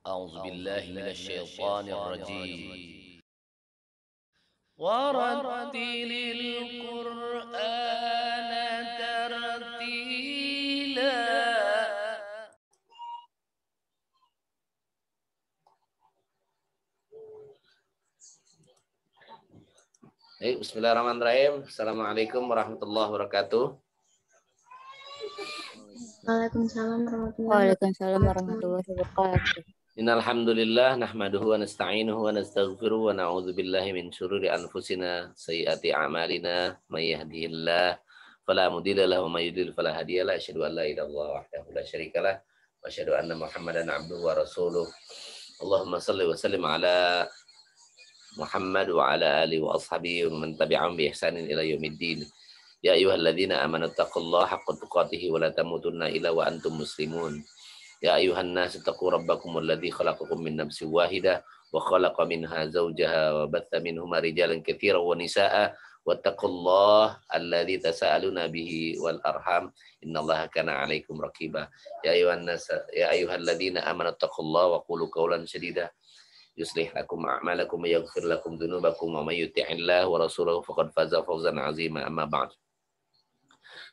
أعوذ بالله من الشيطان الرجيم ورتل القرآن ترتيلا. Bismillahirrahmanirrahim. Assalamualaikum warahmatullahi wabarakatuh. Waalaikumsalam warahmatullahi wabarakatuh. Innal hamdalillah nahmaduhu wa nasta'inuhu wa nastaghfiruh wa na'udzu billahi min syururi anfusina sayyiati a'malina may yahdihillahu fala mudilla lahu wa may yudlil fala hadiyalah. Asyhadu an la ilaha illallah wahdahu la syarikalah wa asyhadu anna Muhammadan abduhu wa rasuluh. Allahumma shalli wa sallim ala Muhammad wa ala alihi wa ashabihi wa man tabi'ahum bi ihsanin ila yaumiddin. Ya ayyuhalladzina amanu taqullaha haqqa tuqatih wa la tamutunna illa wa antum muslimun. Ya ayuhan nas taqu rabbakumul ladzi khalaqakum min nafsin wahidah wa khalaqa minha zawjaha wa batha minhuma rijalan katsiran wa nisaa'a wattaqullaha alladzi tasaaluna bihi wal arham innallaha kana 'alaikum raqiba. Ya ayuhan nas ya ayyuhalladzina amanu taqullaha wa qulu qawlan sadida yuslih lakum a'malakum wa yaghfir lakum dhunubakum wa may yuti'illah wa rasulahu faqad faza fawzan 'azima. Amma ba'd.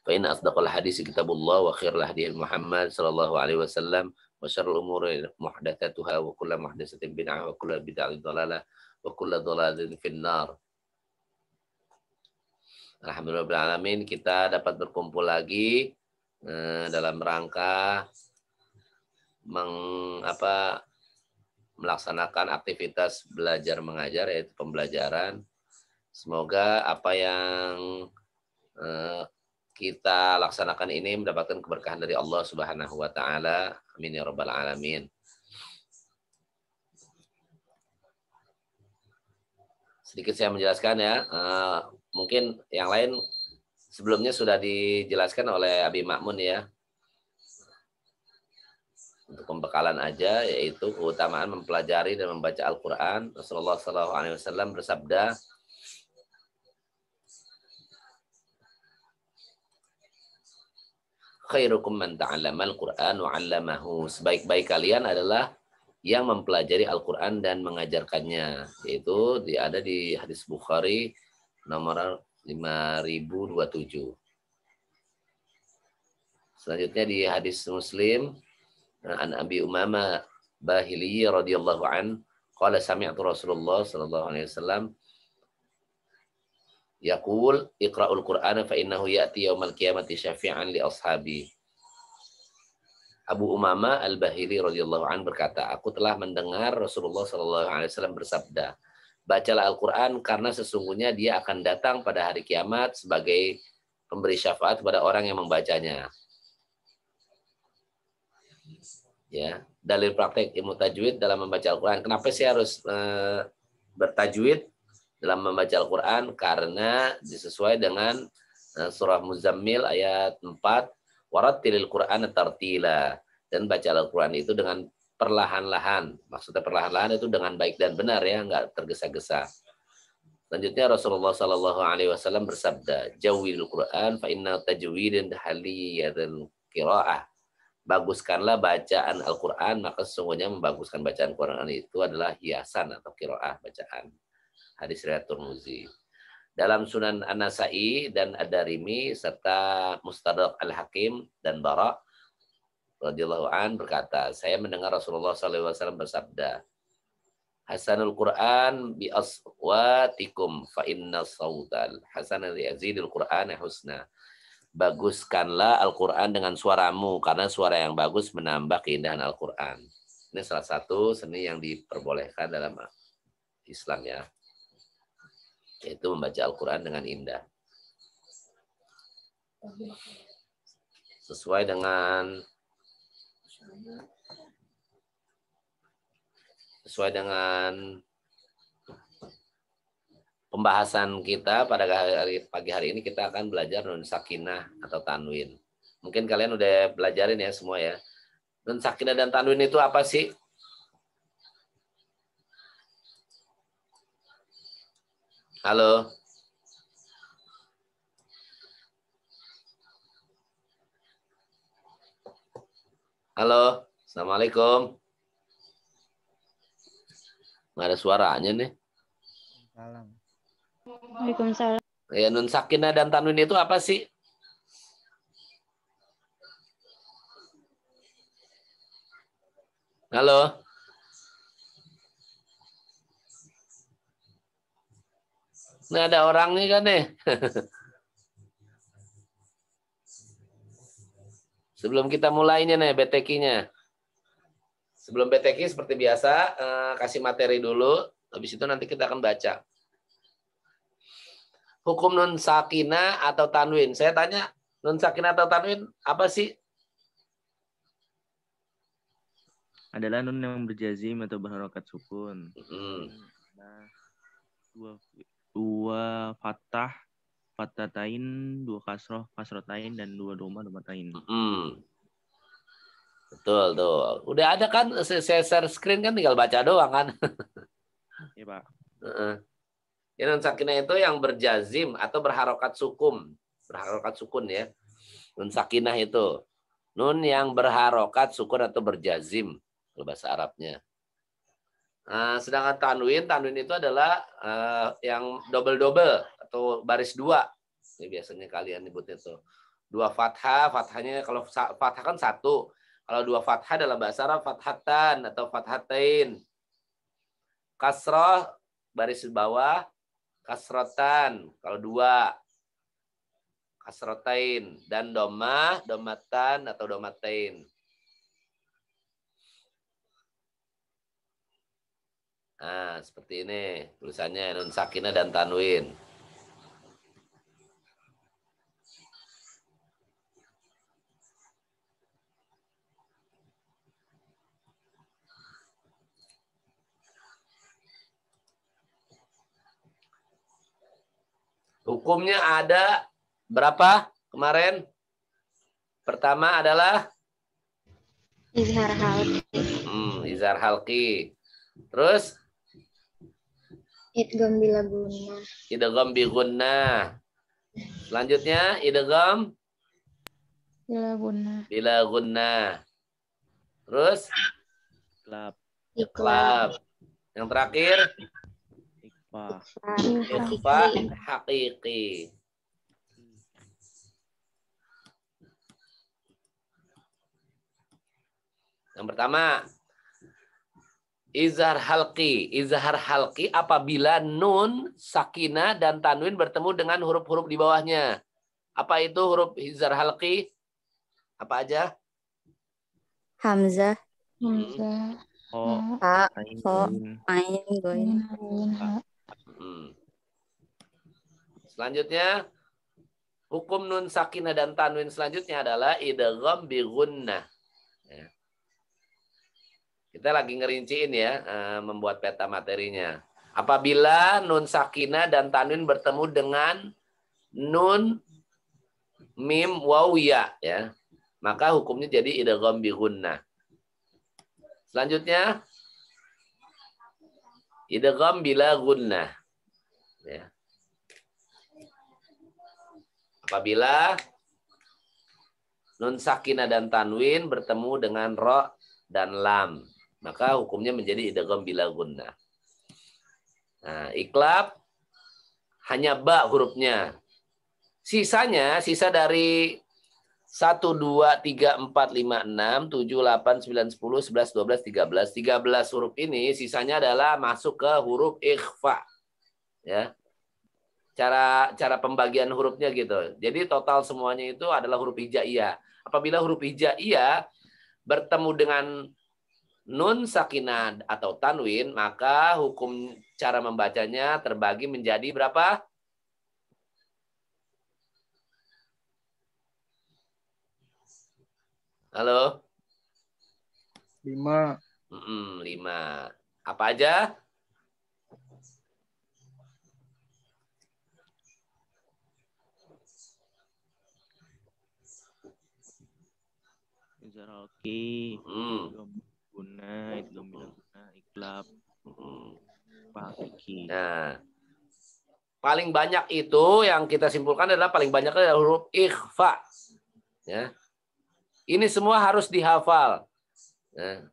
Fa inna asdaqal hadis kitabullah wa khairul hadi Muhammad sallallahu alaihi wasallam wa syarrul umuri muhdatsatuha wa kullu muhdatsatin bid'ah wa kullu bid'atin dhalalah wa kullu dhalalatin finnar. Alhamdulillah alamin, kita dapat berkumpul lagi dalam rangka melaksanakan aktivitas belajar mengajar, yaitu pembelajaran. Semoga apa yang kita laksanakan ini mendapatkan keberkahan dari Allah Subhanahu wa taala. Amin ya rabbal alamin. Sedikit saya menjelaskan ya. Mungkin yang lain sebelumnya sudah dijelaskan oleh Abi Ma'mun ya. Untuk pembekalan aja, yaitu keutamaan mempelajari dan membaca Al-Qur'an. Rasulullah SAW bersabda, khairukum man ta'allama al-Qur'an wa 'allamahu. Sebaik-baik kalian adalah yang mempelajari Al-Qur'an dan mengajarkannya. Yaitu ada di hadis Bukhari nomor 5027. Selanjutnya di hadis Muslim an Abi Umamah Bahili radhiyallahu an qala sami'tu Rasulullah sallallahu alaihi wasallam yaqul iqra'ul Qur'ana fa innahu ya'ti yaumal qiyamati syafi'an li ashabi. Abu Umamah Al-Bahili radhiyallahu an berkata, aku telah mendengar Rasulullah sallallahu alaihi wasallam bersabda, bacalah Al-Qur'an karena sesungguhnya dia akan datang pada hari kiamat sebagai pemberi syafaat kepada orang yang membacanya. Ya, dalil praktek ilmu tajwid dalam membaca Al-Qur'an. Kenapa sih harus bertajwid dalam membaca Al-Quran? Karena disesuai dengan surah Muzammil ayat 4, warattilil Qur'ana tartila, dan baca Al-Quran itu dengan perlahan-lahan. Maksudnya perlahan-lahan itu dengan baik dan benar ya, nggak tergesa-gesa. Selanjutnya Rasulullah Sallallahu Alaihi Wasallam bersabda, jawwidul Quran fa inna tajwidan haliyatul qiraah. Baguskanlah bacaan Al-Quran, maka sesungguhnya membaguskan bacaan Quran itu adalah hiasan atau qiraah bacaan. Hadis riwayat Tirmizi. Dalam Sunan An-Nasa'i dan Ad-Darimi serta Mustadrak Al-Hakim dan Bara radhiyallahu an berkata, saya mendengar Rasulullah SAW bersabda, hasanul Quran bi aswatikum fa inna sautal hasanul yazidul Quran husna. Baguskanlah Al-Quran dengan suaramu, karena suara yang bagus menambah keindahan Al-Quran. Ini salah satu seni yang diperbolehkan dalam Islam ya, yaitu membaca Al-Quran dengan indah. Sesuai dengan pembahasan kita pada pagi hari ini, kita akan belajar nun sakinah atau tanwin. Mungkin kalian udah belajarin ya semua ya. Nun sakinah dan tanwin itu apa sih? Halo. Halo. Assalamualaikum. Nggak ada suaranya nih. Salam. Waalaikumsalam. Ya, nun sakinah dan tanwin itu apa sih? Halo? Nah, ada orang nih kan nih. Sebelum kita mulainya nih BTQ-nya. Sebelum BTQ seperti biasa, kasih materi dulu. Habis itu nanti kita akan baca. Hukum nun sakinah atau tanwin. Saya tanya, nun sakinah atau tanwin apa sih? Adalah nun yang berjazim atau berharokat sukun. Nah, dua fathah, fathatain, dua kasroh, kasrotain, dan dua doma, domatain. Betul tuh. Udah ada kan? Saya share screen kan, tinggal baca doang kan? Iya Pak. Ya, nun sakinah itu yang berjazim atau berharokat sukun. Berharokat sukun ya. Nun sakinah itu. Nun yang berharokat sukun atau berjazim. Kalau bahasa Arabnya. Sedangkan tanwin itu adalah yang double-double atau baris dua. Ini biasanya kalian nyebutnya tuh. Dua fathah, fathahnya kalau fathah kan satu. Kalau dua fathah dalam bahasa Arab fathatan atau fathatain. Kasroh baris bawah, kasrotan kalau dua, kasrotain, dan domah, domatan atau domatain. Nah, seperti ini tulisannya nun sakinah dan tanwin. Hukumnya ada berapa kemarin? Pertama adalah Izhar halqi. Izhar halqi. Terus Idgham bila gunnah. idgham bi gunnah. Selanjutnya idgham Bila gunnah. bila gunnah. Terus Iqlab. Yang terakhir ikhfa haqiqi. Yang pertama izhar halqi. Izhar halqi apabila nun, sakinah, dan tanwin bertemu dengan huruf-huruf di bawahnya. Apa itu huruf izhar halqi? Apa aja? Hamzah. Ha, Ain, goin. Selanjutnya hukum nun sakinah dan tanwin selanjutnya adalah idgham bi gunnah. Ya. Kita lagi ngerinciin ya, membuat peta materinya. Apabila nun sakinah dan tanwin bertemu dengan nun mim waw ya, maka hukumnya jadi idgham bi gunnah. Selanjutnya idgham bila gunnah. Ya. Apabila nun sakinah dan tanwin bertemu dengan ro dan lam, maka hukumnya menjadi idgham bila gunnah. Nah, iqlab hanya ba hurufnya. Sisanya, sisa dari 1, 2, 3, 4, 5, 6, 7, 8, 9, 10, 11, 12, 13. 13 huruf ini sisanya adalah masuk ke huruf ikhfa. Ya. Cara pembagian hurufnya gitu. Jadi total semuanya itu adalah huruf hijaiyah. Apabila huruf hijaiyah bertemu dengan nun sakinah atau tanwin, maka hukum cara membacanya terbagi menjadi berapa? Halo? 5. 5. Apa aja? Izhar halqi, idgham gunnah, idgham bila gunnah, iqlab, haqiqi. Nah, paling banyak itu yang kita simpulkan adalah paling banyak adalah huruf ikhfa. Ya. Ini semua harus dihafal. Nah.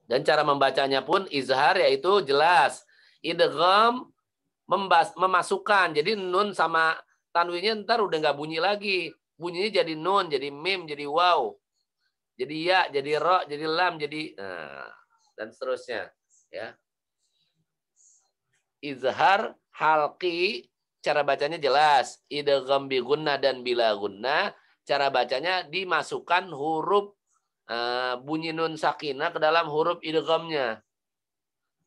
Dan cara membacanya pun izhar, yaitu jelas. Idgham memasukkan. Jadi nun sama tanwinnya ntar udah nggak bunyi lagi. Bunyinya jadi nun, jadi mim, jadi waw. Jadi ya, jadi ro, jadi lam, jadi dan seterusnya. Ya. Izhar halqi, cara bacanya jelas. Idgham bi gunnah dan bila gunnah, cara bacanya dimasukkan huruf bunyi nun sakinah ke dalam huruf idghamnya.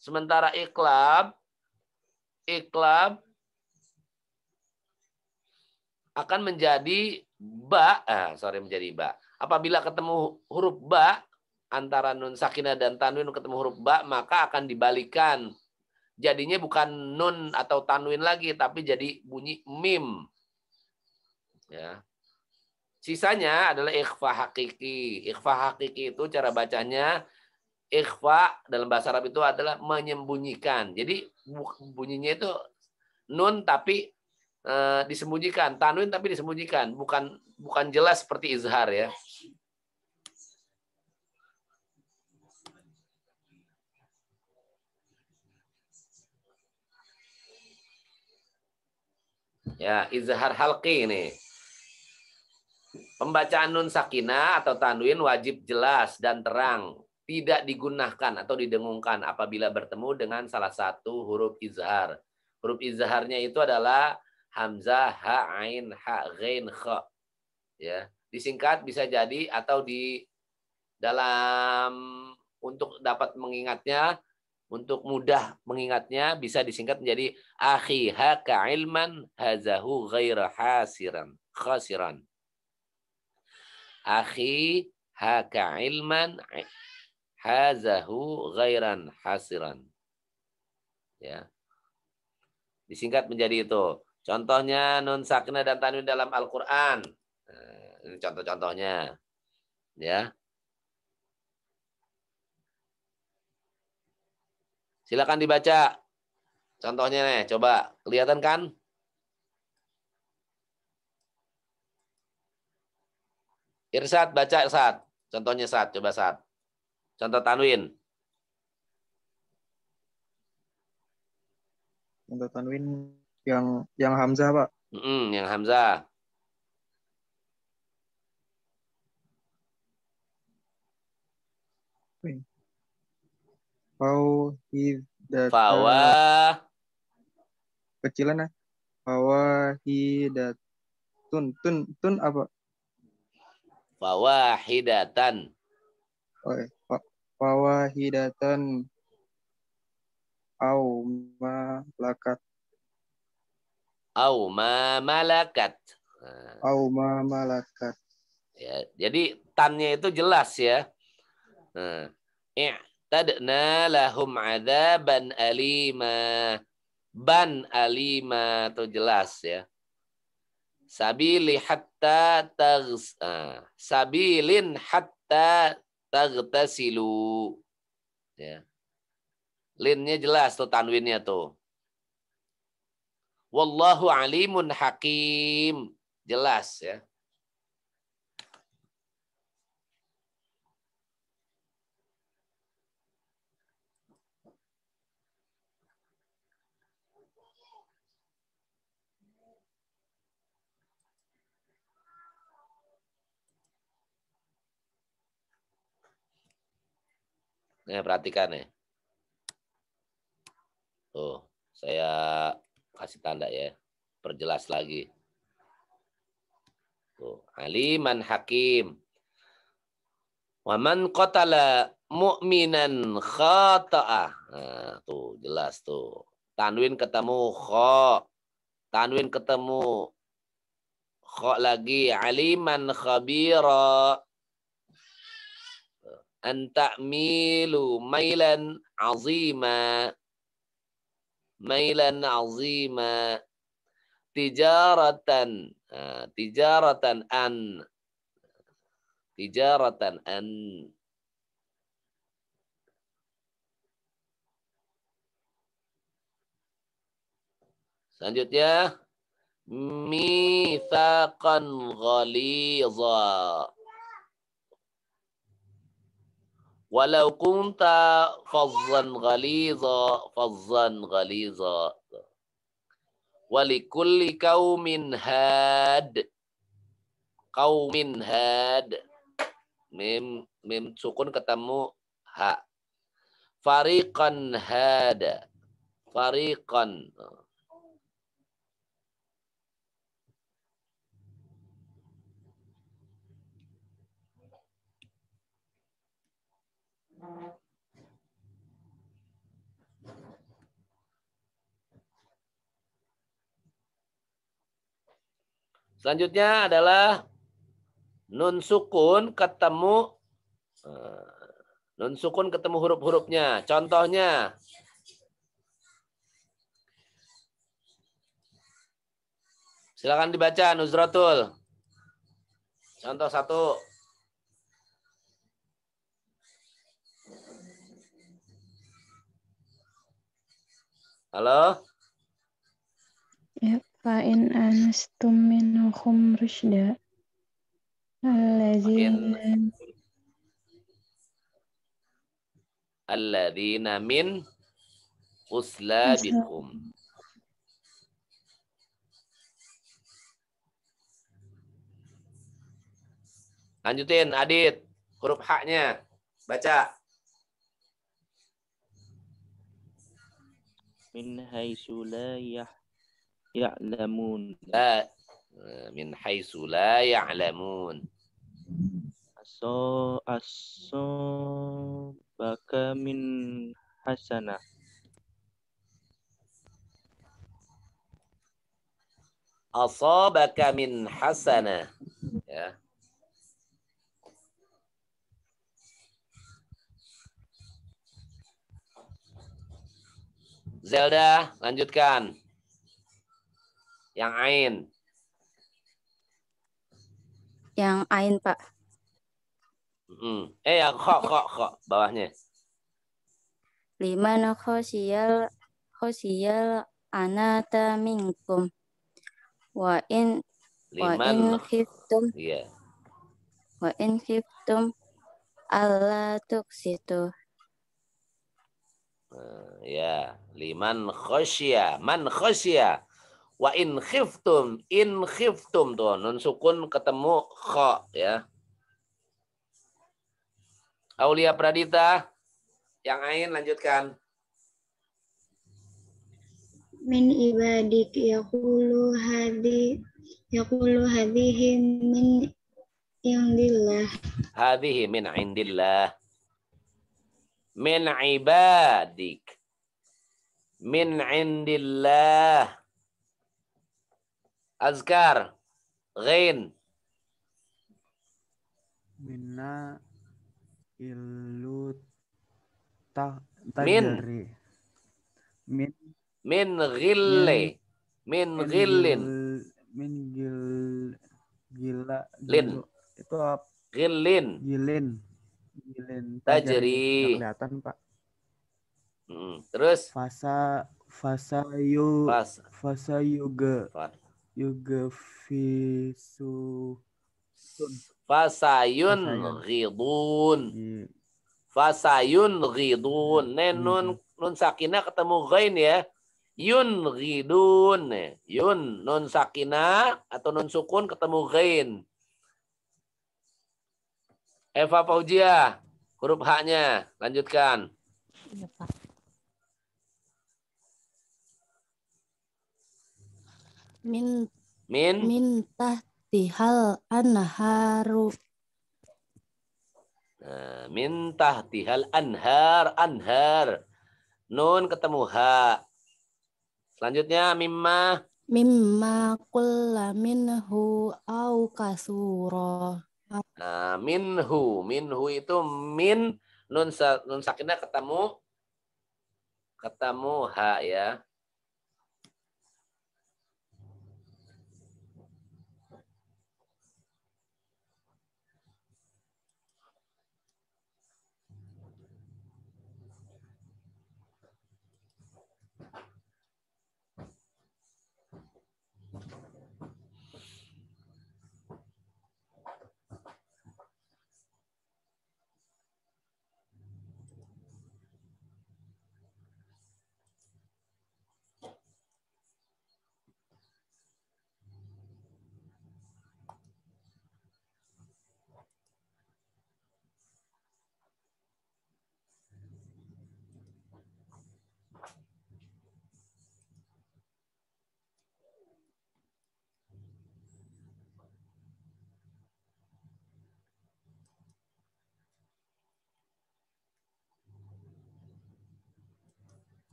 Sementara iqlab akan menjadi menjadi ba. Apabila ketemu huruf ba antara nun sakinah dan tanwin ketemu huruf ba, maka akan dibalikan. Jadinya bukan nun atau tanwin lagi, tapi jadi bunyi mim. Ya. Sisanya adalah ikhfa hakiki. Ikhfa hakiki itu cara bacanya, ikhfa dalam bahasa Arab itu adalah menyembunyikan. Jadi bunyinya itu nun tapi disembunyikan, tanwin tapi disembunyikan, bukan jelas seperti izhar ya. Ya, izhar halqi ini. Pembacaan nun sakinah atau tanwin wajib jelas dan terang, tidak digunakan atau didengungkan apabila bertemu dengan salah satu huruf izhar. Huruf izharnya itu adalah hamzah, ha, ain, ha, ghain, kha. Ya, disingkat bisa jadi atau di dalam untuk dapat mengingatnya, untuk mudah mengingatnya bisa disingkat menjadi akhi haka ilman hazahu ghaira khasiran. Akhi haka ilman hazahu ghairan hasiran. Ya. Disingkat menjadi itu. Contohnya nun sakinah dan tanwin dalam Al-Qur'an. Ini contoh-contohnya. Ya. Silakan dibaca. Contohnya nih, coba kelihatan kan? Irsad, baca Irsad. Contohnya Sad, coba Sad. Contoh tanwin. Contoh tanwin yang hamzah, Pak. Yang hamzah. Fawahidatan. Fawah. Kecilan ya. Fawahidatun. Tun apa? Fawahidatan. Fawahidatan. Au malakat. Au ma malakat. Au ma malakat. Ya, jadi tannya itu jelas ya. I'tadna lahum adzaban alima. Ban alima itu jelas ya. Sabilin hatta tagtasilu. Ya. Linnya jelas tuh tanwinnya tuh. Wallahu alimun hakim. Jelas ya. Nih, perhatikan nih. Tuh, saya kasih tanda ya. Perjelas lagi. Tuh, aliman hakim. Wa man qatala mu'minan khata'ah. Nah, tuh jelas tuh. Tanwin ketemu kha. Tanwin ketemu kha lagi. Aliman khabira. Anta'milu mailan azima. Mailan azima. Tijaratan. Tijaratan an. Tijaratan an. Selanjutnya. Mitsaqan ghalidha. Walau kunta fazzan ghaliza. Walikulli qaumin had. Qaumin had. Mim sukun ketemu ha. Fariqan hada. Fariqan. Selanjutnya adalah nun sukun ketemu huruf-hurufnya. Contohnya silakan dibaca Nuzratul. Contoh 1. Halo? Ya, fa'in anastum minhum rusyda. Alladzina min uslabikum. Lanjutin, Adit. Huruf H-nya. Baca. Min haitsu la ya'lamun. La. Min haitsu la ya'lamun. Asobaka min hasanah. Asabaka min hasanah. Ya. Zelda, lanjutkan. Yang ain. Yang ain, Pak. Yang kho. Bawahnya. Liman khosyal anata minkum. Wa in khiftum. Iya. Wa in khiftum alla tuqsitu. Ya, liman khosya, man khosya. Wa in khiftum tuh nun sukun ketemu kho ya. Aulia Pradita yang ain lanjutkan. Min ibadik yaqulu hadhihi min indillah. Hadhihi min indillah. Min ibadik. Min indillah. Azkar. Ghain. Minna illu Min. Min Ghille. Min ghillin. Min gila. Lin. Itu apa? Ghillin. Gilin. Tajri. Nggak kelihatan, Pak. Terus fasa yuga fisu fasayun ghidun. Fasayun ghidun. Nun sakinah ketemu ghain ya. Yun ghidun. Yun nun sakinah atau nun sukun ketemu ghain. Eva Fauzia, huruf H-nya. Lanjutkan. Iya, Pak. Min tahtihal anharu. Min tahtihal anhar. Nun ketemu H. Selanjutnya mimma Kulla minhu au kasuro. Minhu itu min nun sakinah ketemu H ya.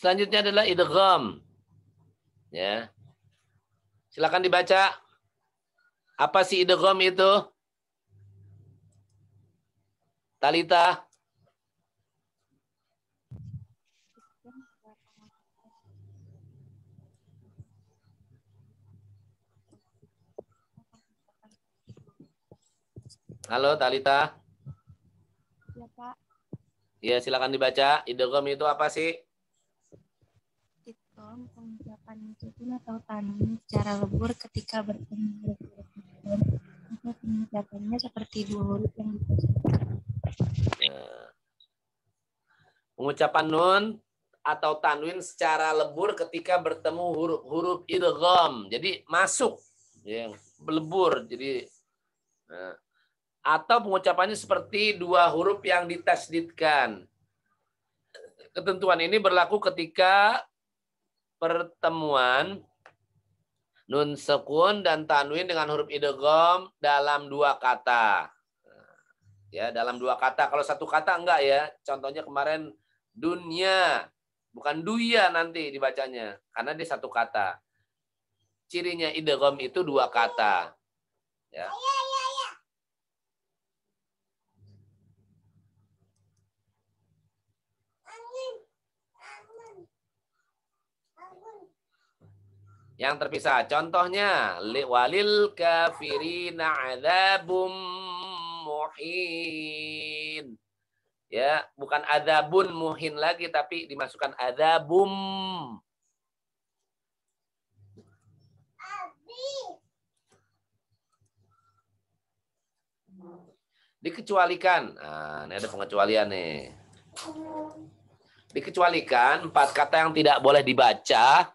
Selanjutnya adalah idgham. Ya. Silakan dibaca. Apa sih idgham itu? Talita. Halo Talita. Ya, Pak. Ya, silakan dibaca. Idgham itu apa sih? Idgham pengucapan sukun atau tanwin secara lebur ketika bertemu huruf idgham. Maka pengucapannya seperti dua huruf yang dipasangkan. Pengucapan nun atau tanwin secara lebur ketika bertemu huruf idgham. Jadi masuk, ya, melebur. Jadi atau pengucapannya seperti dua huruf yang ditasdidkan. Ketentuan ini berlaku ketika pertemuan nun sukun dan tanwin dengan huruf idgham dalam dua kata. Ya, dalam dua kata. Kalau satu kata enggak ya. Contohnya kemarin dunia, bukan duya nanti dibacanya karena dia satu kata. Cirinya idgham itu dua kata. Ya. Yang terpisah. Contohnya walil kafirina adzabum muhin. Ya, bukan adzabun muhin lagi tapi dimasukkan adzabum. Dikecualikan. Nah, ini ada pengecualian nih. Dikecualikan 4 kata yang tidak boleh dibaca.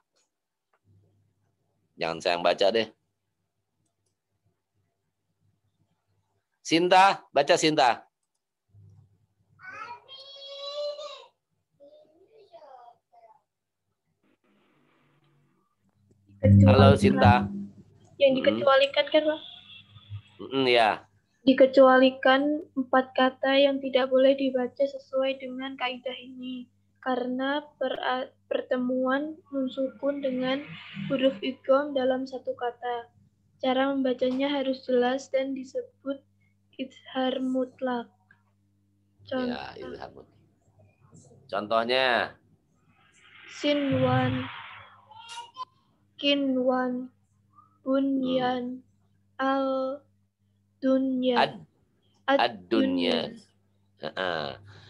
Jangan saya yang baca deh. Sinta, baca Sinta. Halo Sinta. Yang dikecualikan kan, Pak? Ya. Dikecualikan 4 kata yang tidak boleh dibaca sesuai dengan kaidah ini. Karena pertemuan nun sukun dengan huruf idgham dalam satu kata. Cara membacanya harus jelas dan disebut izhar mutlak. Ya, izhar mutlak. Contohnya sinwan, kinwan, bunyan, al dunya, ad-dunya.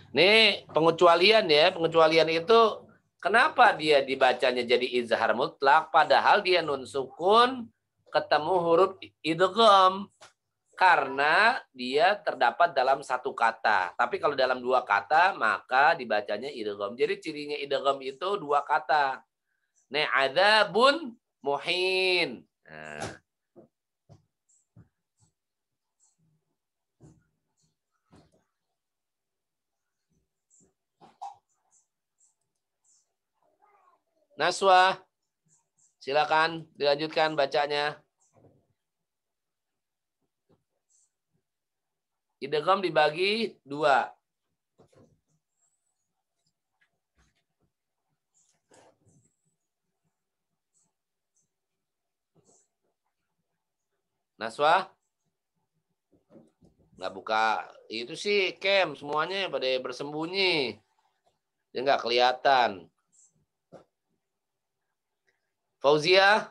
Nih pengecualian ya, pengecualian itu kenapa dia dibacanya jadi izhar mutlak padahal dia nun sukun ketemu huruf idgham karena dia terdapat dalam satu kata. Tapi kalau dalam dua kata maka dibacanya idgham. Jadi cirinya idgham itu dua kata. Nih adzabun muhin. Nah. Naswa, silakan dilanjutkan bacanya. Idgham dibagi 2. Naswa, nggak buka itu sih cam semuanya pada bersembunyi, dia nggak kelihatan. Fauzia,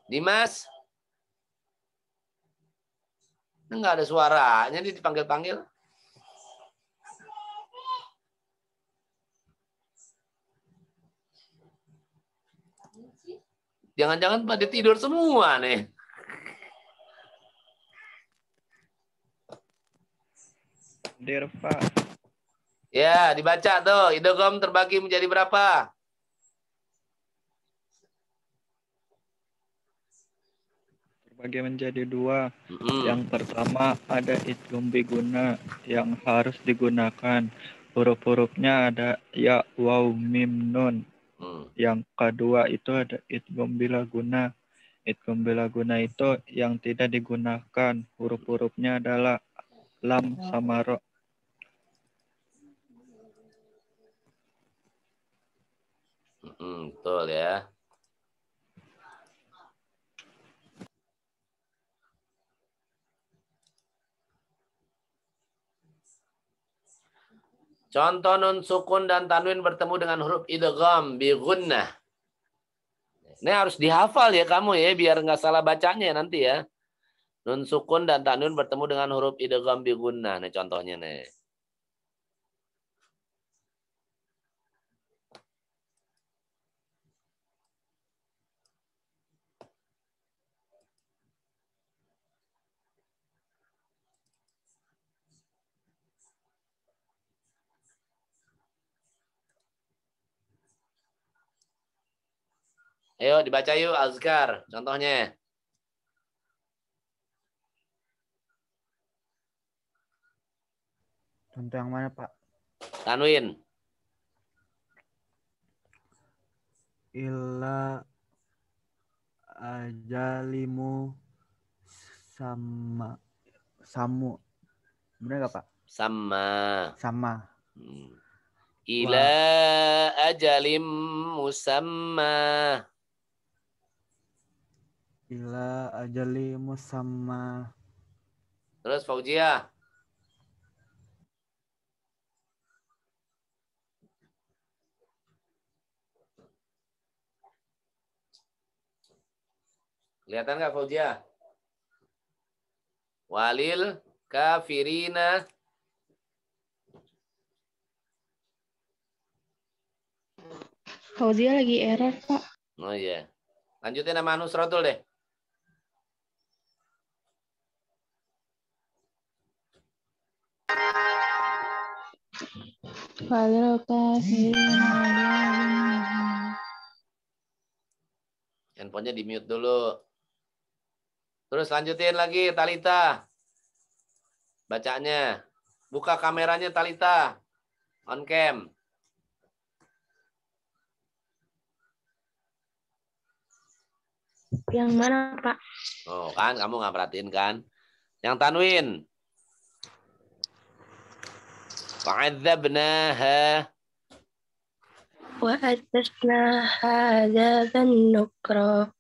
Dimas, nggak ada suaranya, dia dipanggil-panggil. Jangan-jangan pada tidur semua nih. Hadir, Pak. Ya, dibaca tuh. Idgham terbagi menjadi berapa? Terbagi menjadi 2. Yang pertama ada idgham biguna yang harus digunakan huruf-hurufnya ada ya, waw, mim, nun. Yang kedua itu ada idgham bila guna. Idgham bila guna itu yang tidak digunakan. Huruf-hurufnya adalah lam sama ro. Betul ya. Contoh nun sukun dan tanwin bertemu dengan huruf idgham bi gunnah. Ini harus dihafal ya kamu ya, biar nggak salah bacanya nanti ya. Nun sukun dan tanwin bertemu dengan huruf idgham bi gunnah. Nih contohnya nih. Ayo dibaca yuk azkar contohnya. Contoh yang mana, Pak? Tanwin. Illa ajalimu sama samu. Benar nggak, Pak? Sama. Sama. Ila ajalim musamma. Ila ajali musamma. Terus Fauzia. Kelihatan nggak Fauzia? Walil kafirina. Fauzia lagi error, Pak. Oh iya. Lanjutin sama Nusratul deh. Walil kafirina. Handphonenya di mute dulu. Terus lanjutin lagi Talita. Bacanya. Buka kameranya Talita. On cam. Yang mana, Pak? Oh kan kamu nggak perhatiin kan? Yang tanwin. Wa'adzabnaha. Wa'adzabnaha adzaban nukra.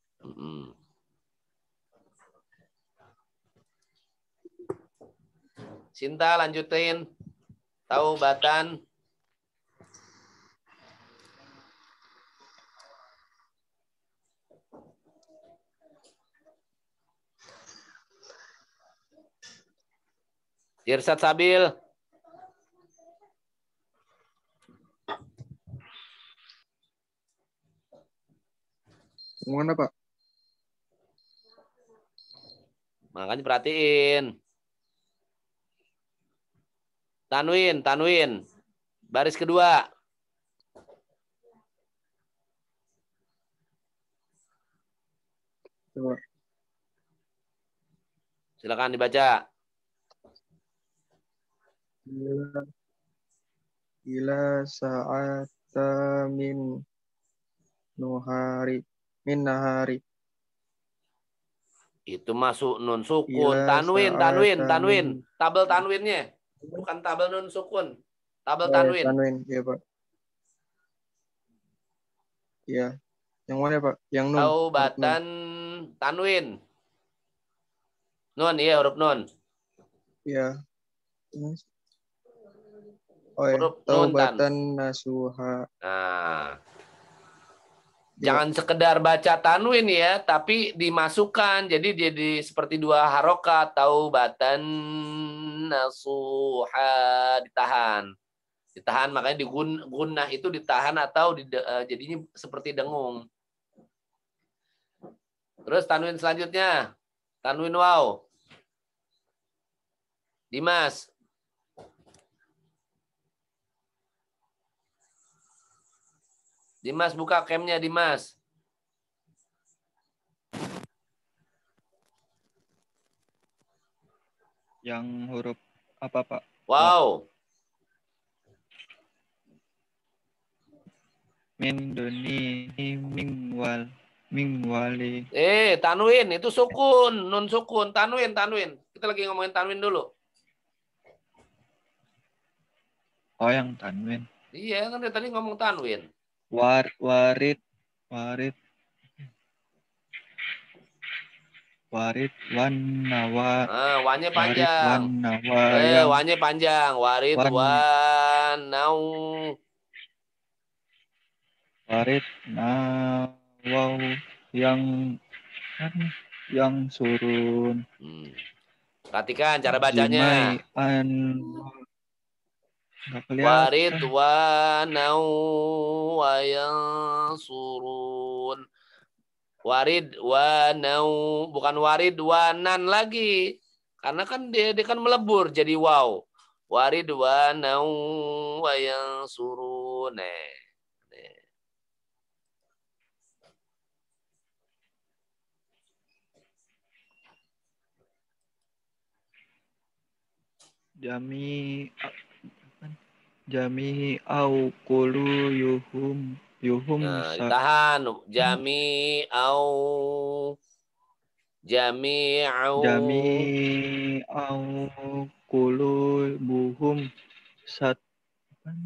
Sinta lanjutin. Taubatan. Irsad Sabil. Mana, Pak? Makanya perhatiin. Tanwin. Baris kedua. Coba. Silakan dibaca. Ila sa'ata min nahari. Itu masuk nun sukun. Ila Tanwin. Tabel tanwinnya. Bukan tabel nun sukun. Tabel tanwin. Tanwin, iya, Pak. Iya. Yang mana, Pak? Yang nun. Taubatan tanwin. Nun, iya huruf nun. Iya. Oh ya, Huruf nun taubatan nasuha. Nah. Jangan sekedar baca tanwin ya, tapi dimasukkan. Jadi jadi seperti dua harokat. Taubatan nasuha. Ditahan, makanya di gunnah itu ditahan atau jadinya seperti dengung. Terus tanwin selanjutnya. Tanwin waw. Dimas. Dimas buka camnya Dimas. Yang huruf apa, Pak? Wow. min dunihi min wali. Tanwin itu sukun, nun sukun, tanwin. Kita lagi ngomongin tanwin dulu. Oh, yang tanwin. Iya, kan tadi ngomong tanwin. Warid wan nawa. Wanya Warid panjang. wan nawa yang Wanya panjang. Warid wan wanau. warid nawau yang surun. Perhatikan cara bacanya. Jimai'an. Nggak Warid kelihatan. wanau wayang surun. Warid wanau, bukan warid wanan lagi. Karena kan dia kan melebur jadi wow. Warid wanau wayang surun. Jami au kulu yuhum ditahan. Jami au kulu buhum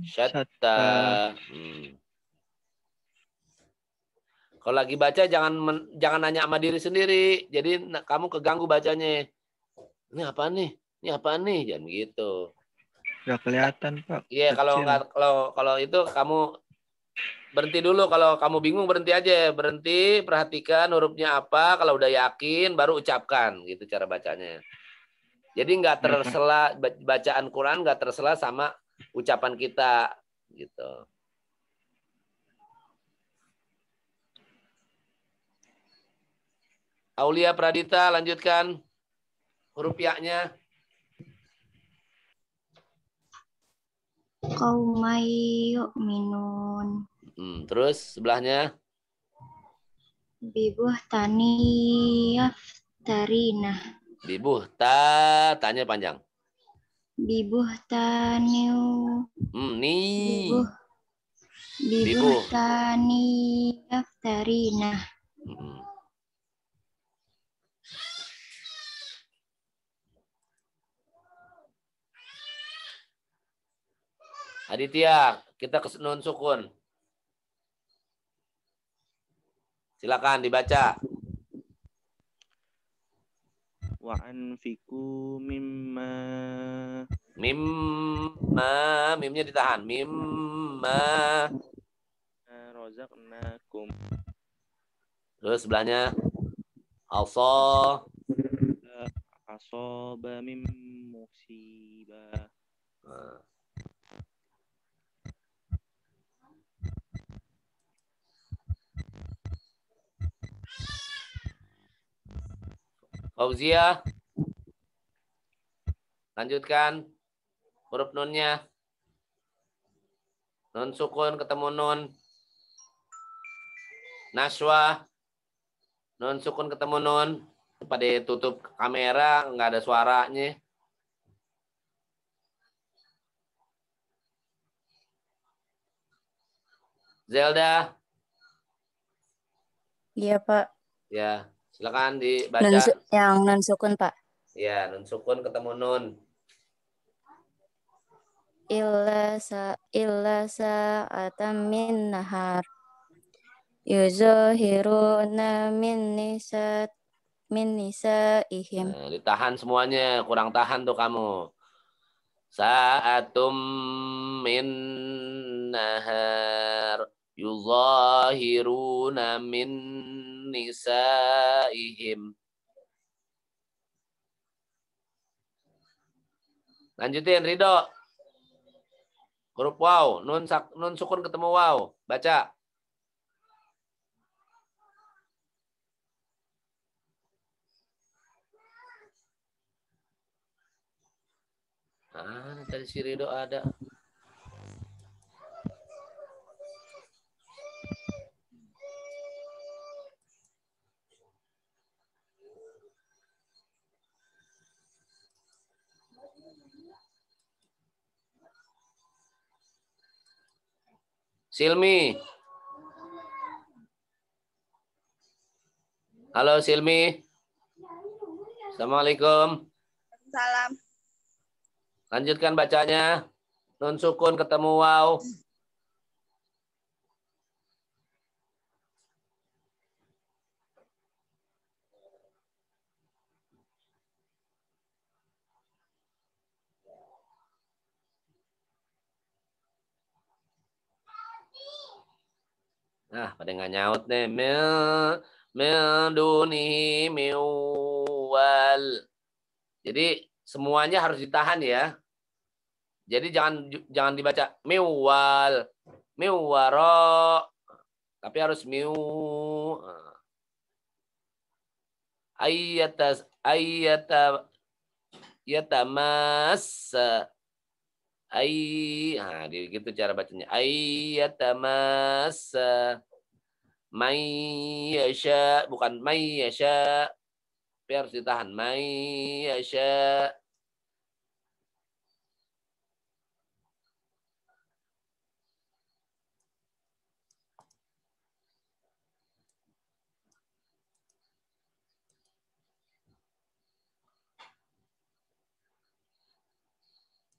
syatta. Kalau lagi baca jangan nanya sama diri sendiri. Jadi kamu keganggu bacanya. Ini apa nih? Jangan gitu. Nggak kelihatan, Pak. Iya, kalau itu kamu berhenti dulu. Kalau kamu bingung berhenti aja. Berhenti, perhatikan hurufnya apa. Kalau udah yakin baru ucapkan gitu cara bacanya. Jadi nggak tersela bacaan Quran nggak tersela sama ucapan kita gitu. Aulia Pradita lanjutkan huruf ya-nya. Qaumai yu'minun. Terus sebelahnya. Bibuh tani yaftarina. Bibuh tanya panjang. Bibuh taniu. Bibuh tani yaftarina. Aditya, kita ke nun sukun. Silakan dibaca. Wa anfiku mimma. Mimnya ditahan. Mimma rozaqnakum. Terus sebelahnya asoba mim musibah. Fauzia, lanjutkan huruf nunnya. Nun sukun ketemu nun. Naswa, nun sukun ketemu nun. Pada tutup kamera, nggak ada suaranya. Zelda. Iya, Pak. Ya, silakan dibaca. Yang non sukun, Pak. Ya, nun sukun ketemu nun. Illa sa'atam min nahar. Yuzahiruna min nisaihim. Ditahan semuanya, kurang tahan tuh kamu. Sa'atum min nahar. Yuzahiruna min nisaihim. Lanjutin, Ridho. Huruf waw, nun sukun ketemu waw. Baca. Tadi si Ridho ada. Silmi, Halo Silmi. Assalamualaikum. Salam. Lanjutkan bacanya. Nun sukun ketemu waw. Nah, pada nggak nyaut nih. Dunihi miwal. Jadi semuanya harus ditahan ya. Jadi jangan dibaca miwal, miwaro, tapi harus miu. Yatamas. Nah, gitu cara bacanya. Ayyatamas. Mayyasha, bukan mayyasha. Tapi harus ditahan. Mayyasha.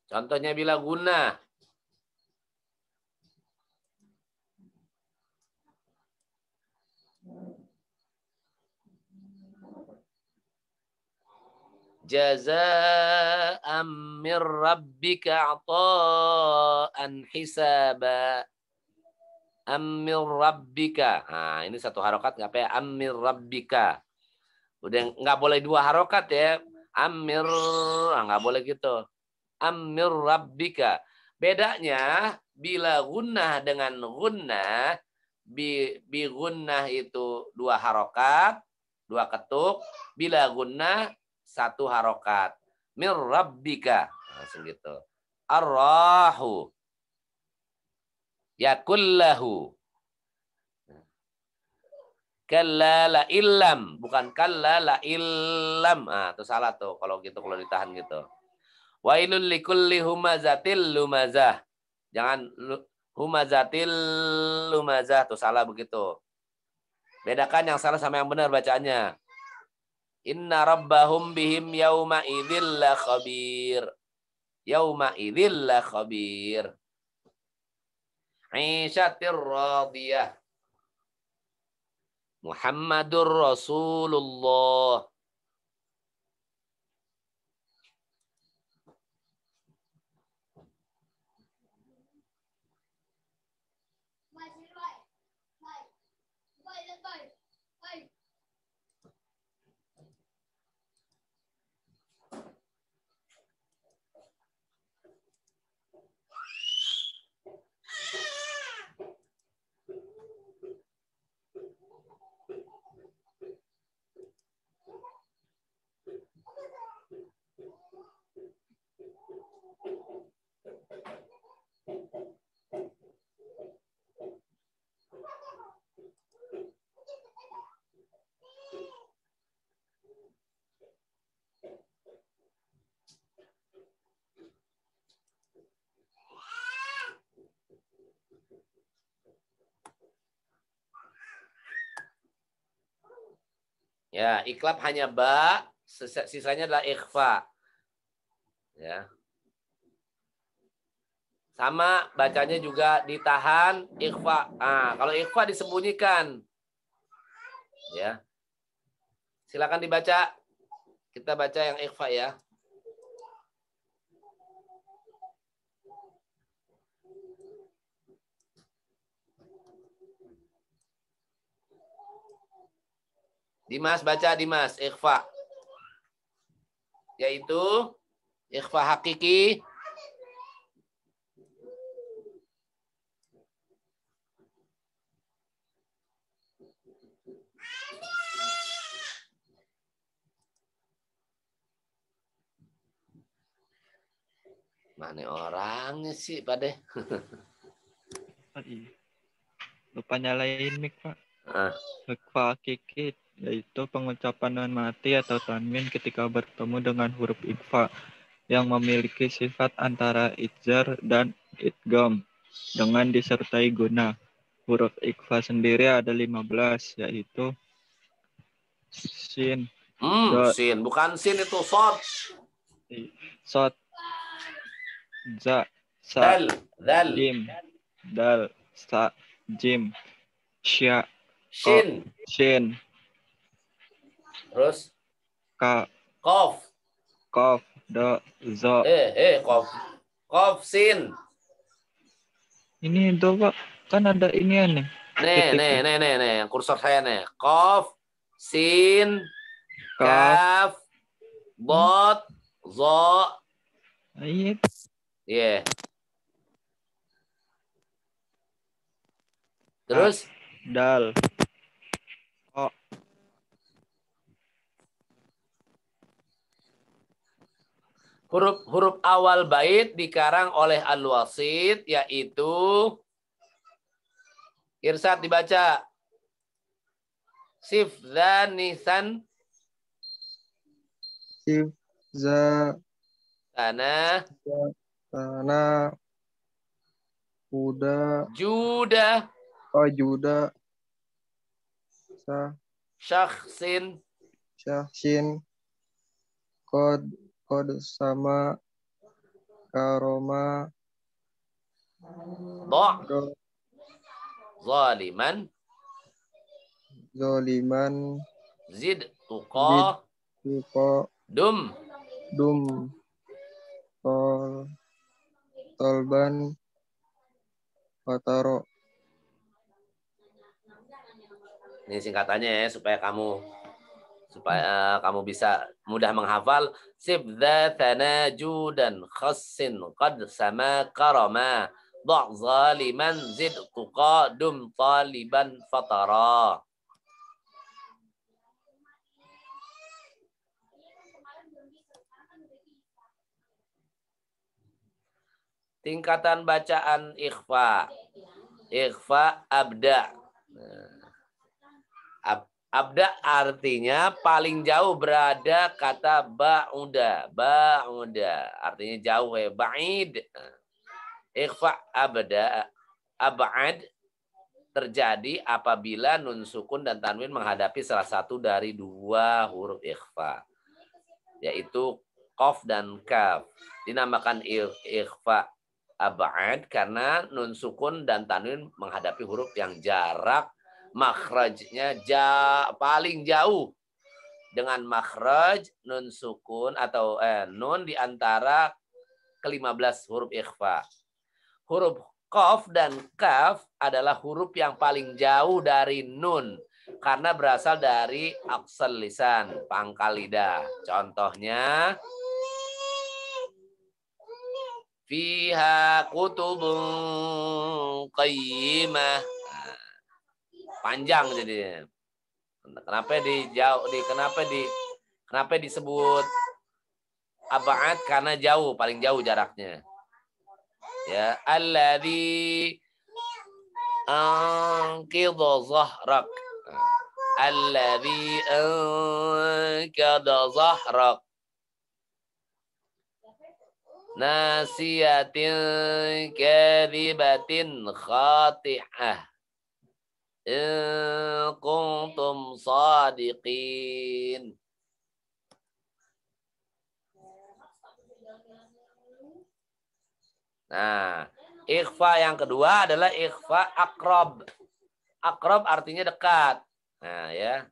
Contohnya bila guna. Jazaa'an min rabbika 'ata'an hisaba. Amir rabbika. Nah, ini satu harokat nggak apa-apa. Amir rabbika. Udah nggak boleh dua harokat ya. Amir, nggak boleh gitu. Amir rabbika. Bedanya bila gunnah dengan gunnah, bi gunnah itu dua harokat, dua ketuk. Bila gunnah satu harokat. Mir rabbika. Langsung gitu. Ar-rahu. Yakullahu. Kalla la illam, bukan kalla la illam. Itu salah tuh kalau gitu, kalau ditahan gitu. Wailul likulli humazatil lumazah. Jangan humazatil lumazah, tuh salah begitu. Bedakan yang salah sama yang benar bacaannya. Inna rabbahum bihim yauma idzil la khabir. Yauma idzil la khabir. Aisyatir radiyah. Muhammadur Rasulullah. Ya, iklab hanya ba, sisanya adalah ikhfa. Ya. Sama bacanya juga ditahan ikhfa. Kalau ikhfa disembunyikan. Ya. Silakan dibaca. Kita baca yang ikhfa ya. Dimas baca, Dimas, ikhfa. Yaitu ikhfa hakiki. Mana orangnya sih, Pak deh? Lupa nyalain mic, Pak. Ikhfa hakiki yaitu pengucapan nun mati atau tanwin ketika bertemu dengan huruf ikhfa yang memiliki sifat antara idjar dan idgham dengan disertai guna. Huruf ikhfa sendiri ada 15, yaitu Sin. Sin. Bukan sin itu sod. Sod. Za. Sa. Dal. Jim. Dal. Sa. Jim. Sya. Shin. Shin. Terus? Ka. Kof. Kof. Do. Zo. Kof. Kof, sin. Ini itu Pak. Kan ada ini ya nih. Nih. Kursor saya nih. Kof, sin, Kaf. kaf, bot, zo. Iya. Iya. Terus? Dal. O. Huruf awal bait dikarang oleh Al-Wasit, yaitu Irsad dibaca. Sif za nisan. Sif za Tanah. tanah. Uda. Juda. Oh, juda. Syakhsin. Syahsin. Kod sama. Karoma. Do. Zaliman. Zoliman. Zid tuqa. Tuko. Dum. Tolban. Fataro. Ini singkatannya ya, supaya kamu bisa mudah menghafal. Sib dzatana judan khassin qad sama karama dha' zaliman zid tuqa dum taliban fatara. Tingkatan bacaan ikhfa. Ikhfa abda. Abda artinya paling jauh berada kata ba'uda. Ba'uda artinya jauh ya. Ba'id. Ikhfa abda. Ab'ad terjadi apabila nun sukun dan tanwin menghadapi salah satu dari dua huruf ikhfa. Yaitu qaf dan kaf. Dinamakan ikhfa ab'ad karena nun sukun dan tanwin menghadapi huruf yang jarak makhrajnya paling jauh dengan makhraj nun sukun atau nun di antara ke-15 huruf ikhfa. Huruf qaf dan kaf adalah huruf yang paling jauh dari nun karena berasal dari aqsal lisan, pangkal lidah. Contohnya fiha kutubun qayyimah. Panjang jadinya. Kenapa disebut ab'ad? Karena jauh, paling jauh jaraknya. Ya, alladzi anqidha zahrak. Alladzi anqadha zahrak. Nasiyatin kadhibatin khati'ah. In kuntum sadiqin. Nah, ikhfa yang kedua adalah ikhfa aqrab. Aqrab artinya dekat. Nah, ya.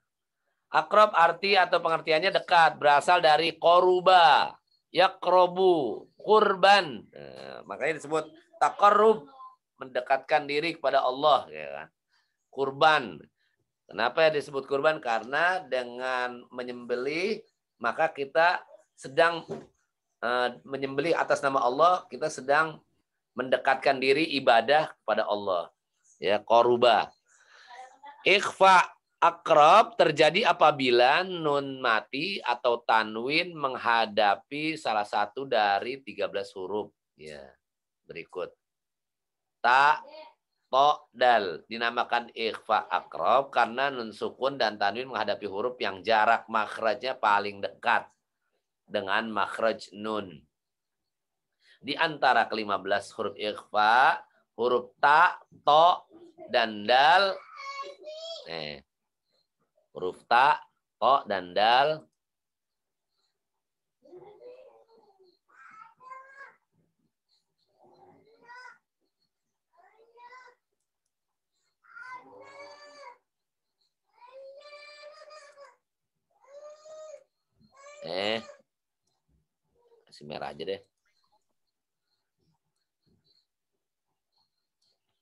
Aqrab arti atau pengertiannya dekat, berasal dari qaruba, yaqrabu, qurban. Nah, makanya disebut taqarrub, mendekatkan diri kepada Allah, ya kan? Kurban. Kenapa disebut kurban? Karena dengan menyembelih maka kita sedang menyembelih atas nama Allah, kita sedang mendekatkan diri ibadah kepada Allah. Ya, qaruba. Ikhfa aqrab terjadi apabila nun mati atau tanwin menghadapi salah satu dari 13 huruf. Ya, berikut. Ta, to, dal dinamakan ikhfa aqrab karena nun sukun dan tanwin menghadapi huruf yang jarak makhrajnya paling dekat dengan makhraj nun. Di antara ke-15 huruf ikhfa, huruf ta, to, dan dal. Huruf ta, To dan dal. Kasih merah aja deh.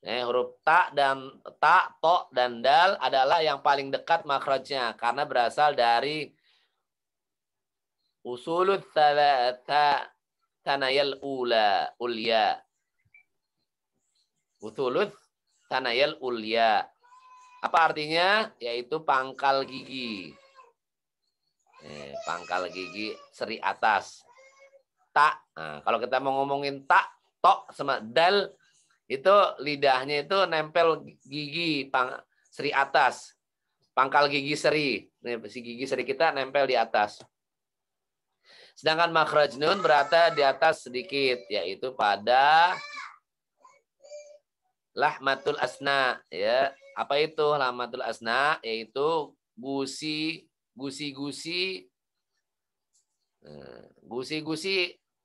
Huruf ta, to, dan dal adalah yang paling dekat makhrajnya karena berasal dari usulut thalatha tanayal ulya. Usulut tanayal ulya. Apa artinya? Yaitu pangkal gigi. Pangkal gigi seri atas. Ta. Nah, kalau kita mau ngomongin ta, to, sama dal, itu lidahnya itu nempel gigi seri atas. Pangkal gigi seri. Nih, si gigi seri kita nempel di atas. Sedangkan makhraj nun berada di atas sedikit, yaitu pada lahmatul asna. Ya, apa itu lahmatul asna? Yaitu gusi-gusi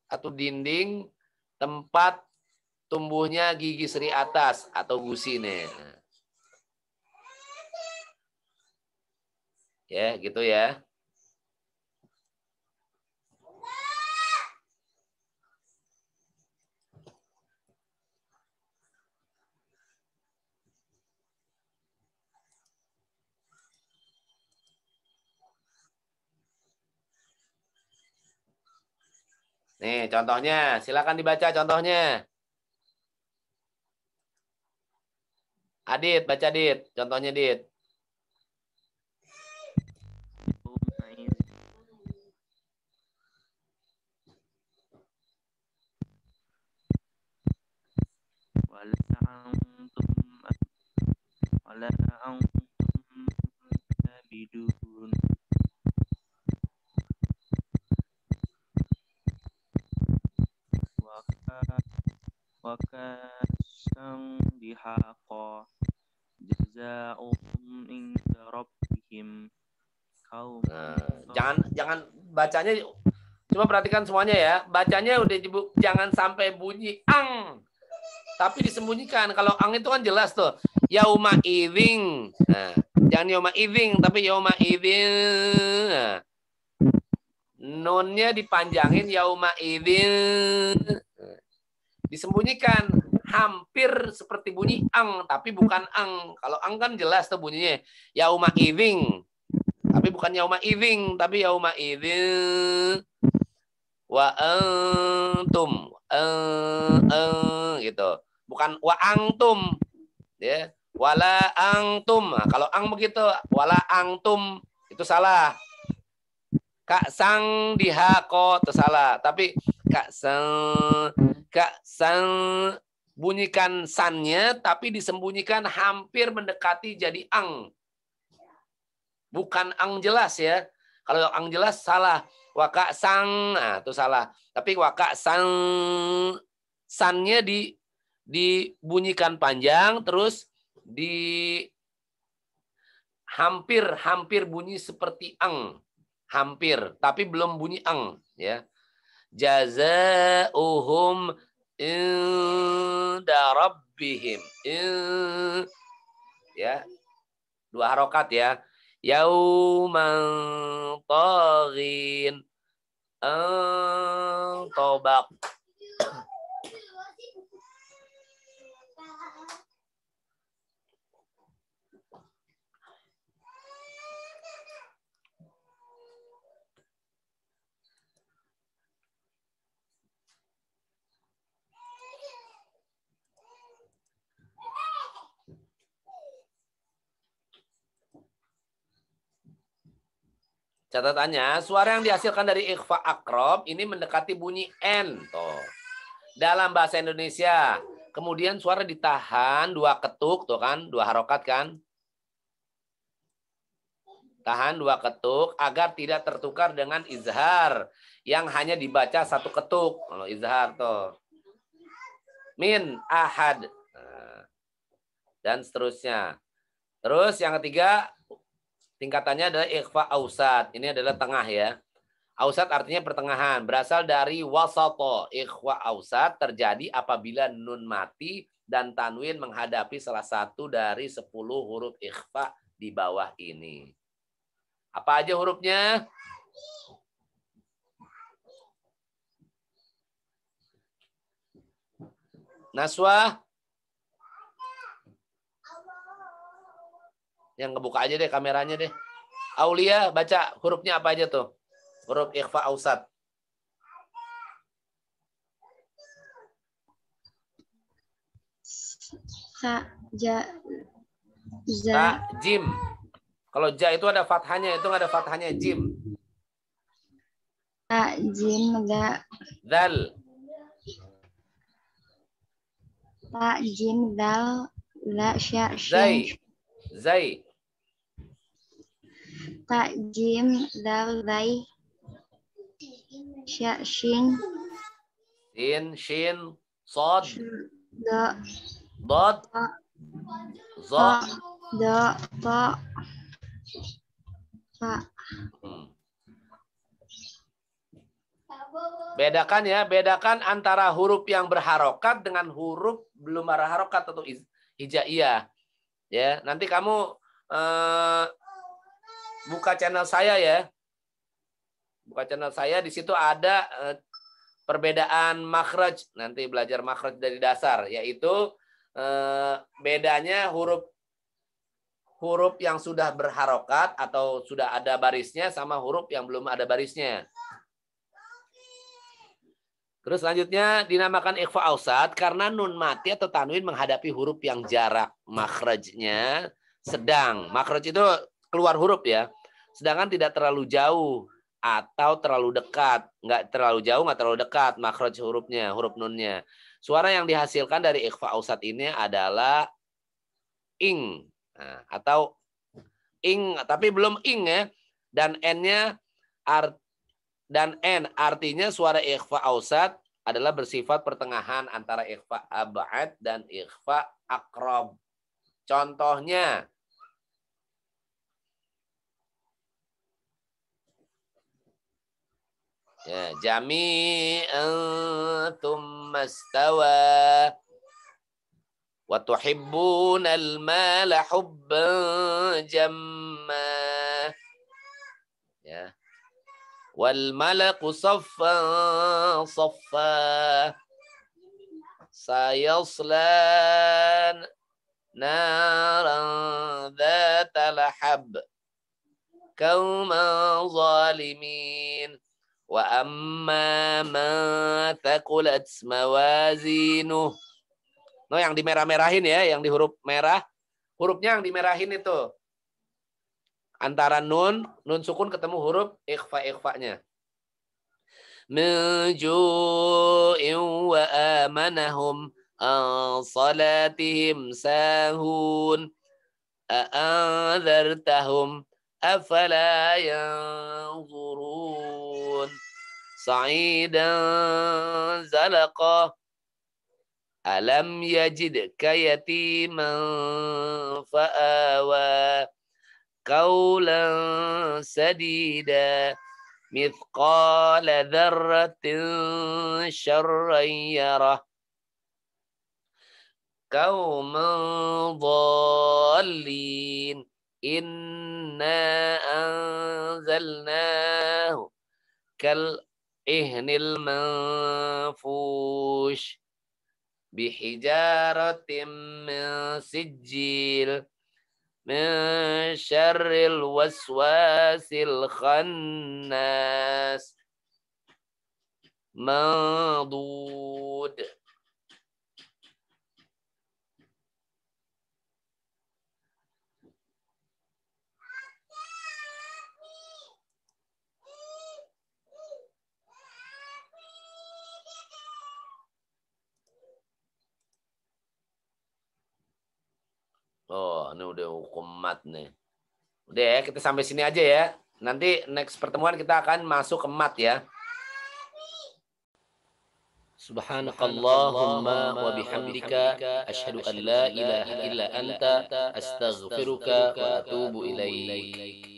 atau dinding tempat tumbuhnya gigi seri atas atau gusi nih. Ya, gitu ya. Nih, contohnya. Silakan dibaca contohnya. Adit, baca Dit. Contohnya Dit. Wala antum abidun. Wakasang dihaqa jazaohum inda rabbihim kaum. Jangan bacanya, coba perhatikan semuanya ya. Bacanya udah jangan sampai bunyi ang, tapi disembunyikan. Kalau ang itu kan jelas tuh. Yauma idzin. Nah, jangan yauma idzin, tapi yauma idzin. Nah, nunnya dipanjangin yauma idzin. Disembunyikan hampir seperti bunyi ang, tapi bukan ang. Kalau ang kan jelas tuh bunyinya yauma idzin. Tapi bukan yauma idzin, tapi yauma idzin wa antum gitu. Bukan wa antum ya. Wala angtum. Nah, kalau ang begitu, wala angtum itu salah. Kak sang dihako itu salah. Tapi kak sang bunyikan sannya, tapi disembunyikan hampir mendekati jadi ang. Bukan ang jelas ya. Kalau ang jelas salah. Waka sang, nah itu salah. Tapi waka sang, sannya dibunyikan panjang, terus hampir bunyi seperti ang, hampir, tapi belum bunyi ang, ya. Jazaohum inda rabbihim, ya, 2 harokat ya. Yauman taghin tobak. Catatannya, suara yang dihasilkan dari ikhfa akrob ini mendekati bunyi N. Tuh. Dalam bahasa Indonesia. Kemudian suara ditahan 2 ketuk, tuh kan, 2 harokat kan. Tahan 2 ketuk agar tidak tertukar dengan izhar yang hanya dibaca 1 ketuk. Kalau izhar tuh. Min, ahad. Dan seterusnya. Terus yang ketiga, tingkatannya adalah ikhfa ausat. Ini adalah tengah ya. Ausat artinya pertengahan. Berasal dari wasato. Ikhfa ausat terjadi apabila nun mati dan tanwin menghadapi salah satu dari 10 huruf ikhfa di bawah ini. Apa aja hurufnya? Naswa? Yang ngebuka aja deh kameranya deh. Aulia, baca hurufnya apa aja tuh? Huruf ikhfa ausat. Sa, ja, za, Ta, jim. Kalau ja itu ada fathahnya, itu nggak ada fathahnya jim. ta, jim, za, Dal. ta, jim, dal, za, sya, Zai. shin, Zai. ta, jim, dal, zai, sya, shin, Sin, shin, sod, do, dot, ta, zo. do, to, fa. Bedakan ya, bedakan antara huruf yang berharokat dengan huruf belum berharokat atau hijaiyah. Ya, nanti kamu buka channel saya ya. Buka channel saya, di situ ada perbedaan makhraj. Nanti belajar makhraj dari dasar, yaitu bedanya huruf yang sudah berharokat atau sudah ada barisnya sama huruf yang belum ada barisnya. Terus selanjutnya dinamakan ikhfa ausat karena nun mati atau tanwin menghadapi huruf yang jarak makhrajnya sedang. Makhraj itu keluar huruf ya. Sedangkan tidak terlalu jauh atau terlalu dekat. Nggak terlalu jauh, nggak terlalu dekat makhraj hurufnya, huruf nunnya. Suara yang dihasilkan dari ikhfa ausat ini adalah ing. Nah, atau ing, tapi belum ing ya. Dan n-nya dan n artinya suara ikhfa ausat adalah bersifat pertengahan antara ikhfa ab'ad dan ikhfa aqrab. Contohnya ya, jami'an thumma istawa wa tuhibbunal mala hubban jamma. Ya. Wal malaku saffan saffa sayaslan naran dhata lahab kauman zalimin wa amma man thaqulat mawazinuh. No, yang dimerah-merahin ya, yang di huruf merah, hurufnya yang dimerahin itu. Antara nun sukun ketemu huruf ikhfa-ikhfanya. Min ju'in wa amanahum an salatihim sahun a'anzartahum afala yanzurun sa'idan zalaqa alam yajidka yatiman fa'awa قولا سديدا مثقال ذرة شرا يره قوما ضالين إنا أنزلناه كالإهن المنفوش بحجارة من سجيل من شر الوسواس الخناس منضود. Oh, ini udah hukum mat nih. Udah ya, kita sampai sini aja ya. Nanti next pertemuan kita akan masuk ke mat ya. Subhanakallahumma wa bihamdika asyhadu an la ilaha illa anta astaghfiruka wa atubu ilaik.